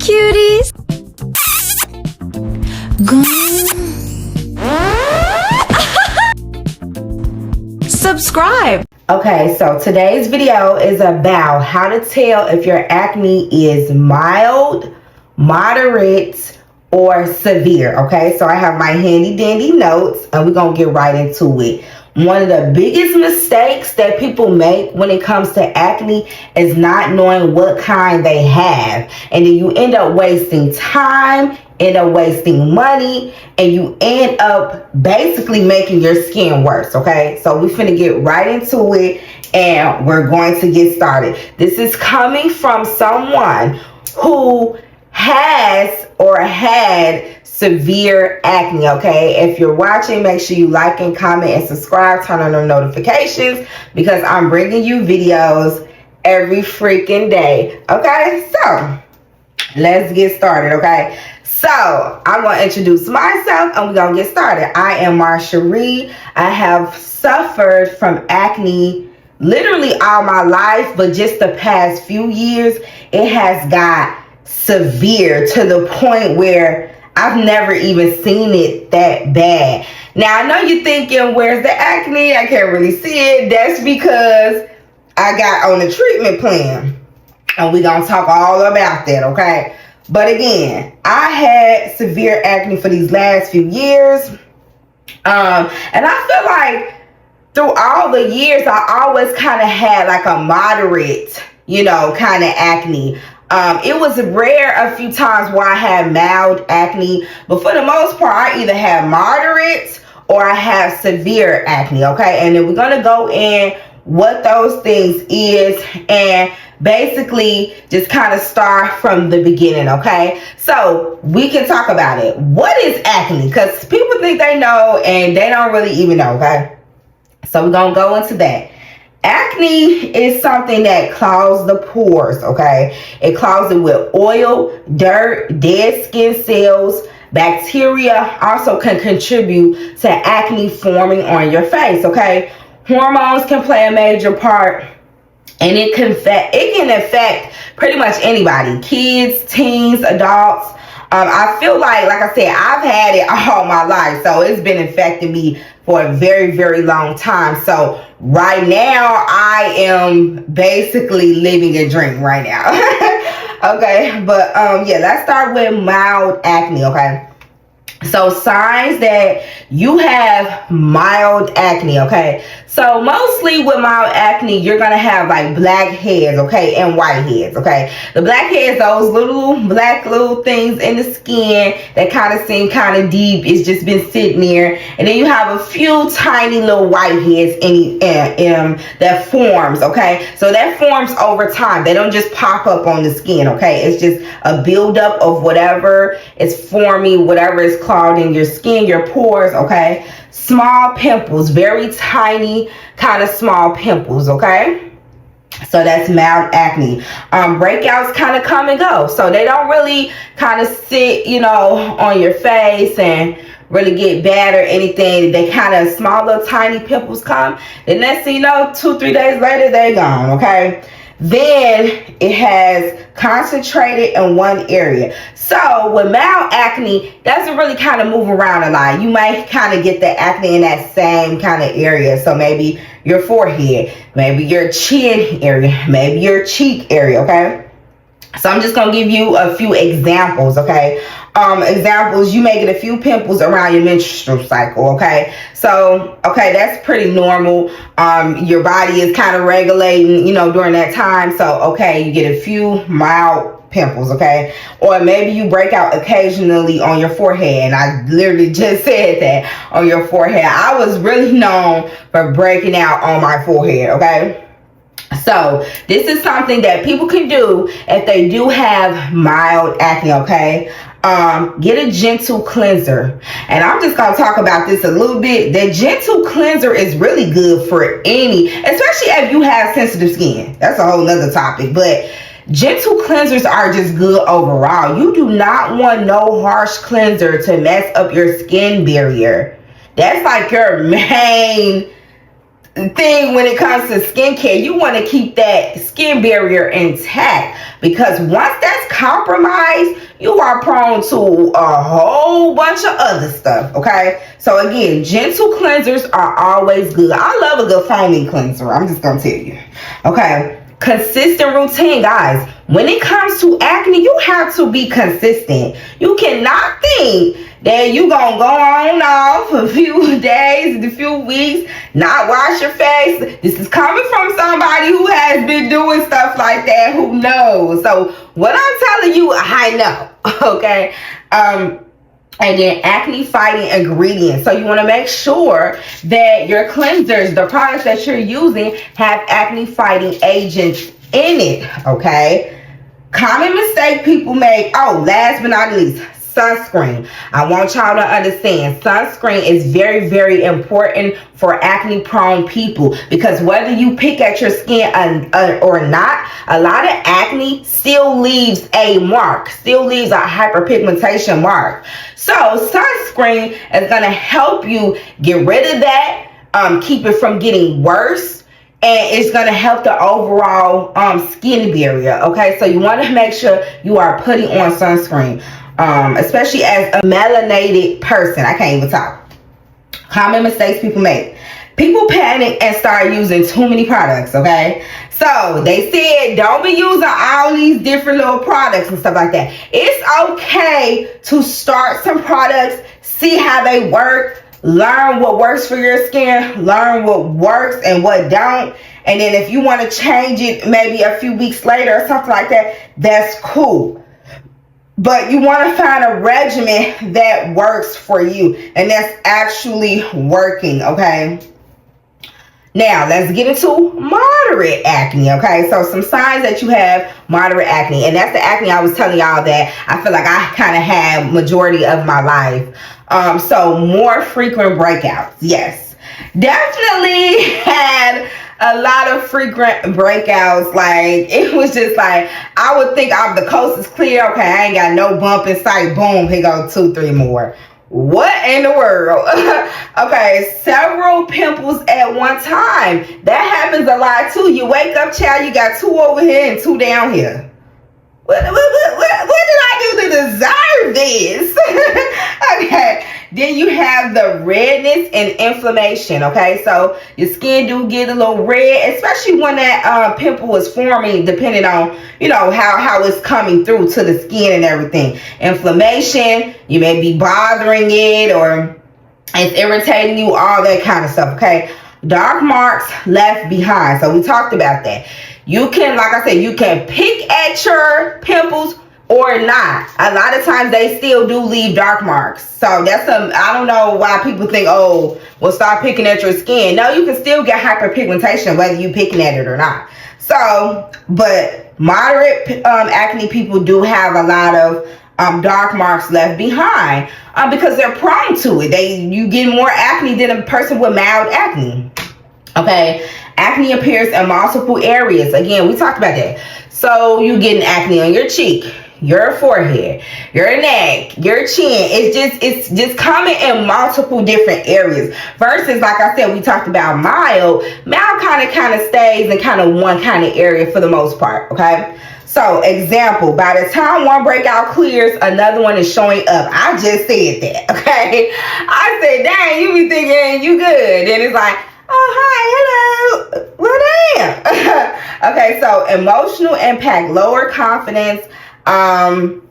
cuties. Subscribe. Okay, so today's video is about how to tell if your acne is mild, moderate, or severe. Okay, so I have my handy dandy notes and we're gonna get right into it. One of the biggest mistakes that people make when it comes to acne is not knowing what kind they have, and then you end up wasting time, end up wasting money, and you end up basically making your skin worse. Okay, so we're finna get right into it and we're going to get started. This is coming from someone who has or had severe acne. Okay, if you're watching, make sure you like and comment and subscribe, turn on the notifications, because I'm bringing you videos every freaking day. Okay, so let's get started. Okay, so I'm going to introduce myself and we're going to get started. I am Marshareech. I have suffered from acne literally all my life, but just the past few years it has got severe to the point where I've never even seen it that bad. Now, I know you're thinking, where's the acne? I can't really see it. That's because I got on a treatment plan. And we're going to talk all about that, okay? But again, I had severe acne for these last few years. And I feel like through all the years, I always kind of had like a moderate, kind of acne. It was rare a few times where I had mild acne, but for the most part, I either have moderate or I have severe acne, okay? And then we're going to go in what those things is and basically just kind of start from the beginning, okay? So we can talk about it. What is acne? Because people think they know and they don't really even know, okay? So we're going to go into that. Acne is something that clogs the pores, okay? It clogs it with oil, dirt, dead skin cells. Bacteria also can contribute to acne forming on your face, okay? Hormones can play a major part, and it can affect pretty much anybody, kids, teens, adults. I feel like I said, I've had it all my life, so it's been affecting me for a very, very long time. So right now, I am basically living a dream right now. Okay, but yeah, let's start with mild acne, okay? So signs that you have mild acne, okay? So mostly with mild acne, you're going to have like black heads, okay, and white heads, okay? The black heads, those little black little things in the skin that kind of seem kind of deep. It's just been sitting there. And then you have a few tiny little white heads that forms, okay? So that forms over time. They don't just pop up on the skin, okay? It's just a buildup of whatever is forming, whatever is clogged in your skin, your pores, okay? Small pimples, very tiny kind of small pimples, okay? So that's mild acne. Breakouts kind of come and go, so they don't really kind of sit, on your face and really get bad or anything. They kind of small little tiny pimples come. The next thing you know, 2-3 days later, they're gone, okay? Then it has concentrated in one area. So with mild acne, doesn't really kind of move around a lot. You might kind of get the acne in that same kind of area. So maybe your forehead, maybe your chin area, maybe your cheek area, okay? So I'm just going to give you a few examples, okay? Examples, you may get a few pimples around your menstrual cycle, okay? So, okay, that's pretty normal. Your body is kind of regulating, during that time. So, okay, you get a few mild pimples, okay? Or maybe you break out occasionally on your forehead. And I literally just said that, on your forehead. I was really known for breaking out on my forehead, okay? So this is something that people can do if they do have mild acne, okay? Get a gentle cleanser. And I'm just going to talk about this a little bit. The gentle cleanser is really good for especially if you have sensitive skin. That's a whole nother topic. But gentle cleansers are just good overall. You do not want no harsh cleanser to mess up your skin barrier. That's like your main thing when it comes to skincare. You want to keep that skin barrier intact, because once that's compromised, you are prone to a whole bunch of other stuff. Okay, so again, gentle cleansers are always good. I love a good foaming cleanser, I'm just gonna tell you. Okay, consistent routine, guys. When it comes to acne, you have to be consistent. You cannot think that you gonna go on off a few days, a few weeks, not wash your face. This is coming from somebody who has been doing stuff like that, who knows. So what I'm telling you, I know. Okay. And then acne fighting ingredients. So you want to make sure that your cleansers, the products that you're using, have acne fighting agents in it. Okay. Common mistake people make. Oh, last but not least, sunscreen. I want y'all to understand, sunscreen is very, very important for acne prone people, because whether you pick at your skin or not, a lot of acne still leaves a mark, still leaves a hyperpigmentation mark. So sunscreen is going to help you get rid of that, keep it from getting worse, and it's going to help the overall skin barrier. Okay, so you want to make sure you are putting on sunscreen, especially as a melanated person. I can't even talk. Common mistakes people make. People panic and start using too many products. Okay, so they said don't be using all these different little products and stuff like that. It's okay to start some products, see how they work, learn what works for your skin, learn what works and what don't. And then if you want to change it maybe a few weeks later or something like that, that's cool. But you want to find a regimen that works for you and that's actually working. Okay. Now let's get into moderate acne. Okay, so some signs that you have moderate acne, and that's the acne I was telling y'all that I feel like I kind of had majority of my life. So more frequent breakouts. Yes, definitely had a lot of frequent breakouts. Like, it was just like, I would think the coast is clear. Okay, I ain't got no bump in sight. Boom, here go 2-3 more. What in the world? Okay, several pimples at one time. That happens a lot too. You wake up, child, you got 2 over here and 2 down here. What did I do to deserve this? Okay, then you have the redness and inflammation. Okay, so your skin do get a little red, especially when that pimple is forming, depending on, you know, how it's coming through to the skin and everything. Inflammation, you may be bothering it or it's irritating you, all that kind of stuff. Okay, dark marks left behind. So we talked about that. You can, like I said, you can pick at your pimples or not. A lot of times they still do leave dark marks. So that's I don't know why people think, oh, well, start picking at your skin. No, you can still get hyperpigmentation whether you picking at it or not. So, but moderate acne people do have a lot of dark marks left behind because they're prone to it. You get more acne than a person with mild acne. Okay, acne appears in multiple areas. Again, we talked about that. So you getting acne on your cheek, your forehead, your neck, your chin. It's just coming in multiple different areas. Versus, like I said, we talked about mild. Mild kind of stays in kind of one kind of area for the most part. Okay. So, example, by the time one breakout clears, another one is showing up. I just said that. Okay. I said, dang, you be thinking you good, and it's like, oh, hi, hello, well, damn. Okay, so emotional impact, lower confidence, and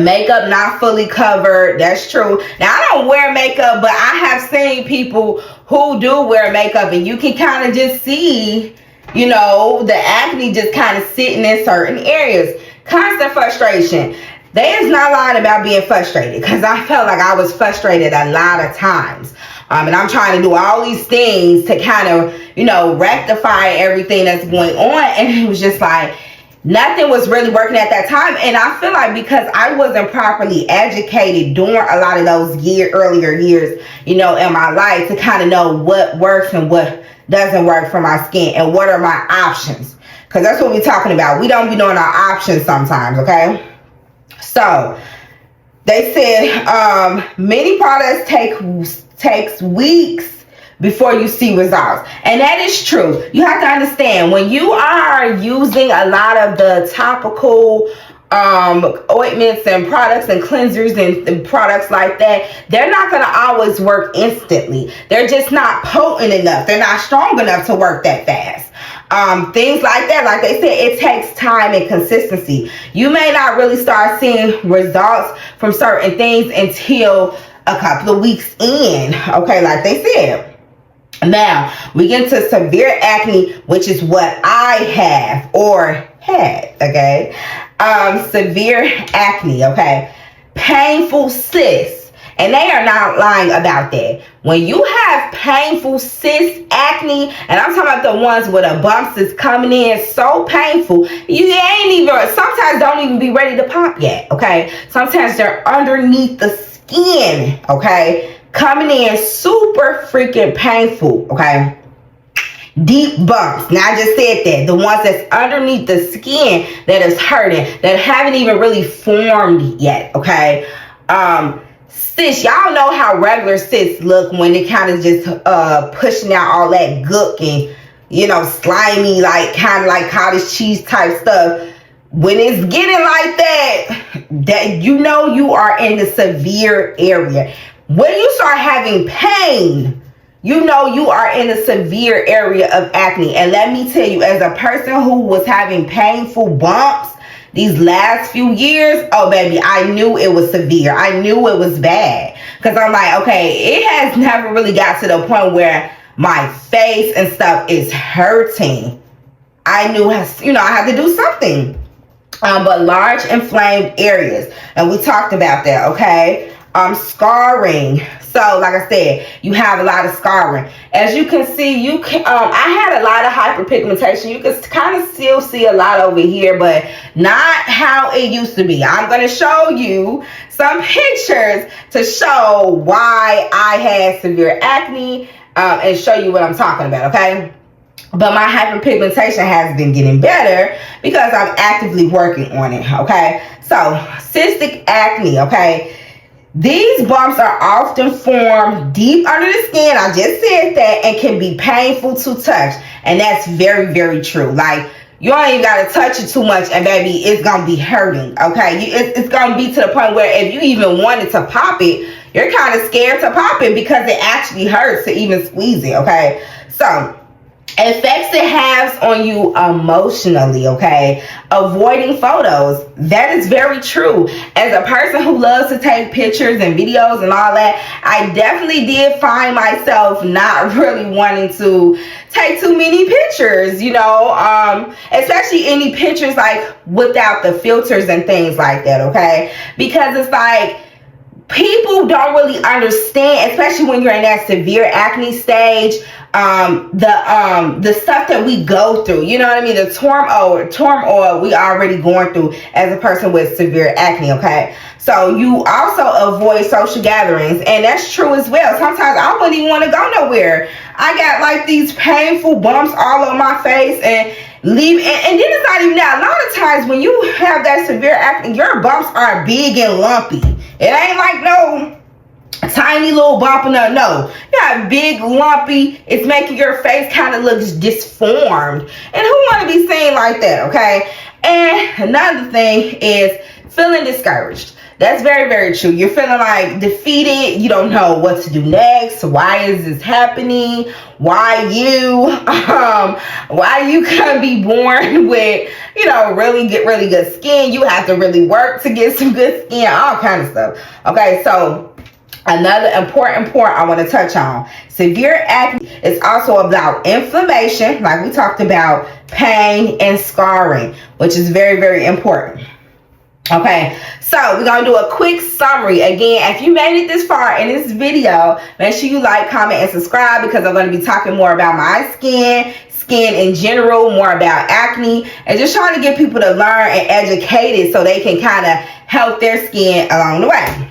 makeup not fully covered. That's true. Now, I don't wear makeup, but I have seen people who do wear makeup, and you can kind of just see, you know, the acne just kind of sitting in certain areas. Constant frustration. There's not lying about being frustrated, because I felt like I was frustrated a lot of times. And I'm trying to do all these things to kind of, you know, rectify everything that's going on. And it was just like, nothing was really working at that time. And I feel like because I wasn't properly educated during a lot of those earlier years, you know, in my life, to kind of know what works and what doesn't work for my skin and what are my options. Because that's what we're talking about. We don't be knowing our options sometimes, okay? So, they said many products takes weeks before you see results. And that is true. You have to understand, when you are using a lot of the topical ointments and products and cleansers and products like that, they're not going to always work instantly. They're just not potent enough. They're not strong enough to work that fast. Things like that, like they said, it takes time and consistency. You may not really start seeing results from certain things until a couple of weeks in, okay, like they said. Now, we get into severe acne, which is what I have or had, okay? Severe acne, okay? Painful cysts. And they are not lying about that. When you have painful cyst acne, and I'm talking about the ones with the bumps that's coming in so painful, you ain't even, sometimes don't even be ready to pop yet, okay? Sometimes they're underneath the skin, okay? Coming in super freaking painful, okay? Deep bumps. Now, I just said that. The ones that's underneath the skin that is hurting, that haven't even really formed yet, okay? Cysts, y'all know how regular cysts look when it kind of just pushing out all that gook and, you know, slimy, like kind of like cottage cheese type stuff. When it's getting like that, you know you are in the severe area. When you start having pain, you know you are in a severe area of acne. And let me tell you, as a person who was having painful bumps these last few years, oh baby, I knew it was severe. I knew it was bad. Because I'm like, okay, it has never really got to the point where my face and stuff is hurting. I knew, you know, I had to do something. But large inflamed areas, and we talked about that, okay? Scarring. So, like I said, you have a lot of scarring. As you can see, I had a lot of hyperpigmentation. You can kind of still see a lot over here, but not how it used to be. I'm going to show you some pictures to show why I had severe acne and show you what I'm talking about, okay? But my hyperpigmentation has been getting better because I'm actively working on it, okay? So, cystic acne, okay? These bumps are often formed deep under the skin. I just said that, and can be painful to touch. And that's very, very true. Like, you don't even got to touch it too much, and baby, it's going to be hurting, okay? It's going to be to the point where if you even wanted to pop it, you're kind of scared to pop it because it actually hurts to even squeeze it, okay? So, effects it has on you emotionally, okay? Avoiding photos. That is very true. As a person who loves to take pictures and videos and all that, I definitely did find myself not really wanting to take too many pictures, you know, especially any pictures like without the filters and things like that, okay? Because it's like, people don't really understand, especially when you're in that severe acne stage, the stuff that we go through, you know what I mean? The turmoil we already going through as a person with severe acne, okay? So you also avoid social gatherings, and that's true as well. Sometimes I wouldn't even want to go nowhere. I got like these painful bumps all on my face and leave, and then it's not even that. A lot of times when you have that severe acne, your bumps are big and lumpy. It ain't like no tiny little bump or nothing. No, you got big, lumpy. It's making your face kind of look disformed. And who want to be seen like that, okay? And another thing is feeling discouraged. That's very, very true. You're feeling like defeated. You don't know what to do next. Why is this happening? Why you? Why you couldn't be born with, you know, really good skin? You have to really work to get some good skin. All kind of stuff. Okay, so another important point I want to touch on. Severe acne is also about inflammation, like we talked about, pain and scarring, which is very, very important. Okay, so we're going to do a quick summary. Again, if you made it this far in this video, make sure you like, comment, and subscribe, because I'm going to be talking more about my skin in general, more about acne, and just trying to get people to learn and educated so they can kind of help their skin along the way.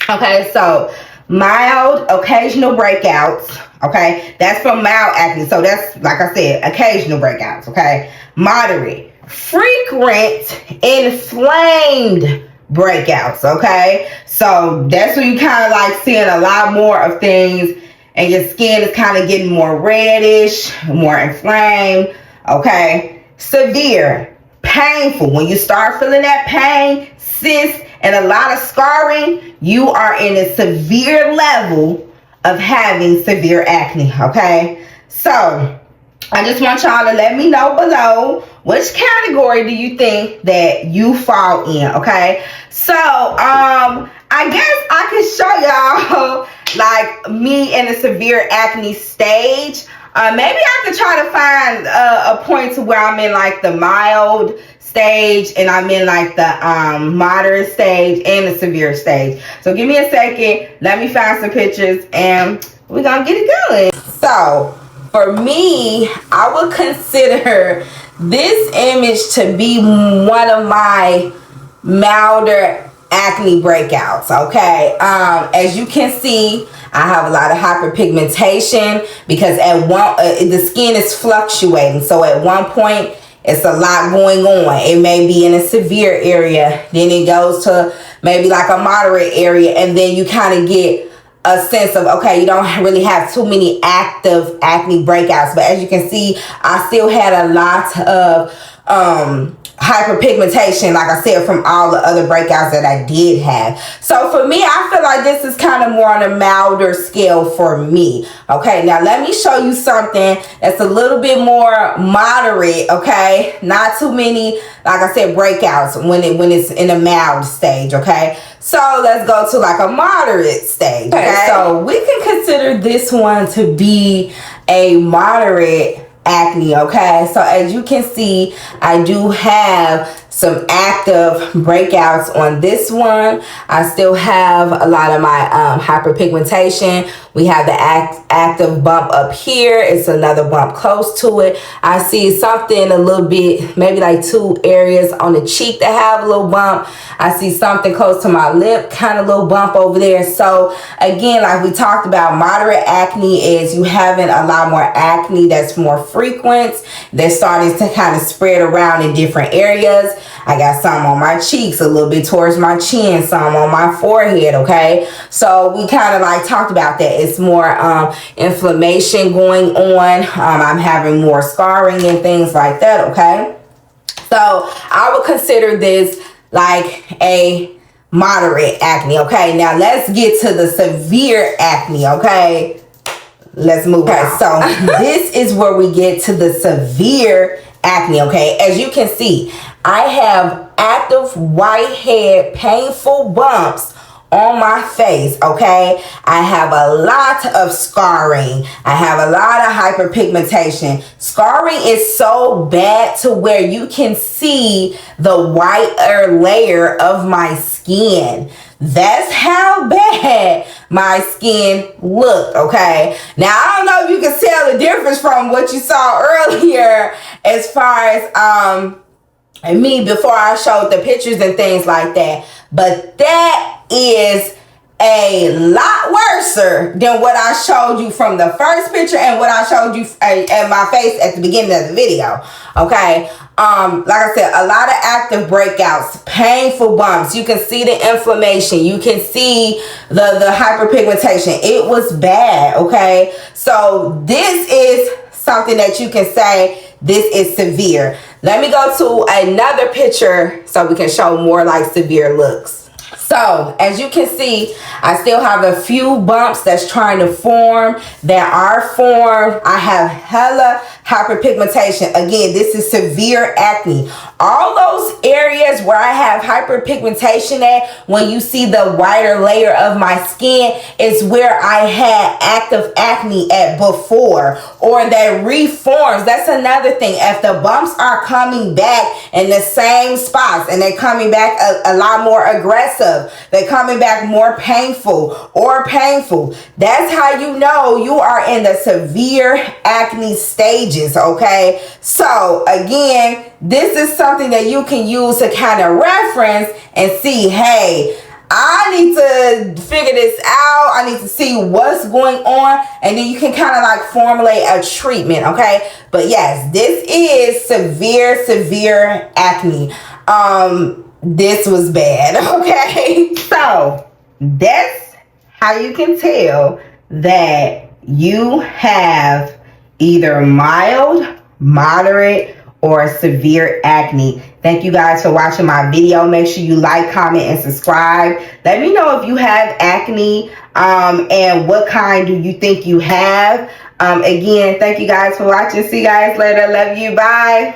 Okay, so mild, occasional breakouts. Okay, that's from mild acne. So that's, like I said, occasional breakouts. Okay, moderate, frequent, inflamed breakouts. Okay, so that's when you kind of like seeing a lot more of things and your skin is kind of getting more reddish, more inflamed, okay? Severe, painful. When you start feeling that pain, cysts, and a lot of scarring, you are in a severe level of having severe acne, okay? So I just want y'all to let me know below, which category do you think that you fall in, okay? So I guess I can show y'all like me in a severe acne stage. Maybe I could try to find a point to where I'm in like the mild stage, and I'm in like the moderate stage and the severe stage. So give me a second, let me find some pictures, and we're gonna get it going. So for me, I would consider this image to be one of my milder acne breakouts, okay? As you can see, I have a lot of hyperpigmentation because at the skin is fluctuating. So at one point, it's a lot going on. It may be in a severe area, then it goes to maybe like a moderate area, and then you kind of get a sense of, okay, you don't really have too many active acne breakouts. But as you can see, I still had a lot of hyperpigmentation, like I said, from all the other breakouts that I did have. So for me, I feel like this is kind of more on a milder scale for me. Okay, now let me show you something that's a little bit more moderate, okay? Not too many, like I said, breakouts when it's in a mild stage, okay? So let's go to like a moderate stage, okay? So we can consider this one to be a moderate acne, okay? So as you can see, I do have some active breakouts on this one. I still have a lot of my hyperpigmentation. We have the active bump up here. It's another bump close to it. I see something a little bit, maybe like 2 areas on the cheek that have a little bump. I see something close to my lip, kind of little bump over there. So again, like we talked about, moderate acne is you having a lot more acne that's more frequent. They're starting to kind of spread around in different areas. I got some on my cheeks, a little bit towards my chin, some on my forehead, okay? So we kind of like talked about that. It's more inflammation going on. I'm having more scarring and things like that, okay? So I would consider this like a moderate acne, okay? Now let's get to the severe acne, okay? Let's move on. So this is where we get to the severe acne, okay? As you can see, I have active whitehead painful bumps on my face, okay? I have a lot of scarring. I have a lot of hyperpigmentation. Scarring is so bad to where you can see the whiter layer of my skin. That's how bad my skin looked, okay? Now, I don't know if you can tell the difference from what you saw earlier as far as me before I showed the pictures and things like that. But that is a lot worse than what I showed you from the first picture and what I showed you at my face at the beginning of the video, okay? Like I said, a lot of active breakouts, painful bumps. You can see the inflammation. You can see the hyperpigmentation. It was bad, okay? So this is something that you can say this is severe. Let me go to another picture so we can show more like severe looks. So as you can see, I still have a few bumps that's trying to form, that are formed. I have hella hyperpigmentation. Again, this is severe acne. All those areas where I have hyperpigmentation at, when you see the whiter layer of my skin, is where I had active acne at before, or that reforms. That's another thing. If the bumps are coming back in the same spots and they're coming back a lot more aggressive, they're coming back more painful or painful, that's how you know you are in the severe acne stages, okay? So again, this is something that you can use to kind of reference and see, hey, I need to figure this out. I need to see what's going on. And then you can kind of like formulate a treatment, okay? But yes, this is severe acne. This was bad, okay? So that's how you can tell that you have either mild, moderate, or severe acne. Thank you guys for watching my video. Make sure you like, comment, and subscribe. Let me know if you have acne and what kind do you think you have. Again, thank you guys for watching. See you guys later. Love you. Bye.